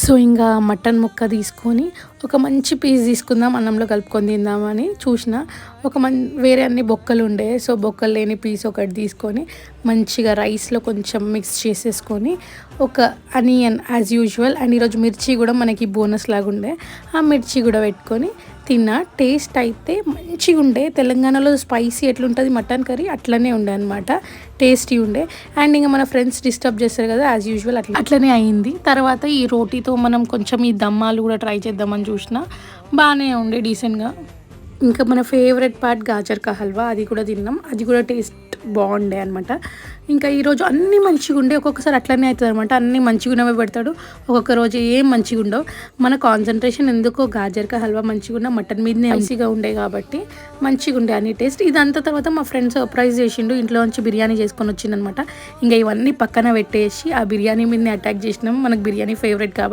So ఇంకా mutton ముక్క తీసుకొని ఒక మంచి పీస్ తీసుకుందాం, అన్నంలో కలుపుకొని తిందామని చూసిన. వేరే అన్ని బొక్కలు ఉండే, సో బొక్కలు లేని పీస్ ఒకటి తీసుకొని మంచిగా రైస్లో కొంచెం మిక్స్ చేసేసుకొని ఒక అనియన్ యాజ్ యూజువల్, అండ్ ఈరోజు మిర్చి కూడా మనకి బోనస్ లాగా ఉండే, ఆ మిర్చి కూడా పెట్టుకొని తిన్నా. టేస్ట్ అయితే మంచిగా ఉండే. తెలంగాణలో స్పైసీ ఎట్లుంటుంది మటన్ కర్రీ అట్లనే ఉండే అనమాట, టేస్టీ ఉండే. అండ్ ఇంకా మన ఫ్రెండ్స్ డిస్టర్బ్ చేస్తారు కదా యాజ్ యూజువల్, అట్లనే అయింది. తర్వాత ఈ రోటీతో మనం కొంచెం ఈ దమ్మాలు కూడా ట్రై చేద్దామని చూసిన, బాగానే ఉండే డీసెంట్గా. ఇంకా మన ఫేవరెట్ పార్ట్ గాజర్ కా హల్వా, అది కూడా తిన్నాం, అది కూడా టేస్ట్ బాగుండే అనమాట. ఇంకా ఈరోజు అన్నీ మంచిగా ఉండే, ఒక్కొక్కసారి అట్లనే అవుతుంది అనమాట, అన్నీ మంచిగా ఉన్నవే పెడతాడు, ఒక్కొక్క రోజు ఏం మంచిగా ఉండవు. మన కాన్సన్ట్రేషన్ ఎందుకో గాజర్ కా హల్వా మంచిగా ఉన్న మటన్ మీదనే మంచిగా ఉండే కాబట్టి మంచిగా ఉండే అన్ని టేస్ట్. ఇదంతా తర్వాత మా ఫ్రెండ్ సర్ప్రైజ్ చేసిండు, ఇంట్లో నుంచి బిర్యానీ చేసుకొని వచ్చిందనమాట. ఇంకా ఇవన్నీ పక్కన పెట్టేసి ఆ బిర్యానీ మీదనే అటాక్ చేసినాం, మనకు బిర్యానీ ఫేవరెట్ కాబట్టి.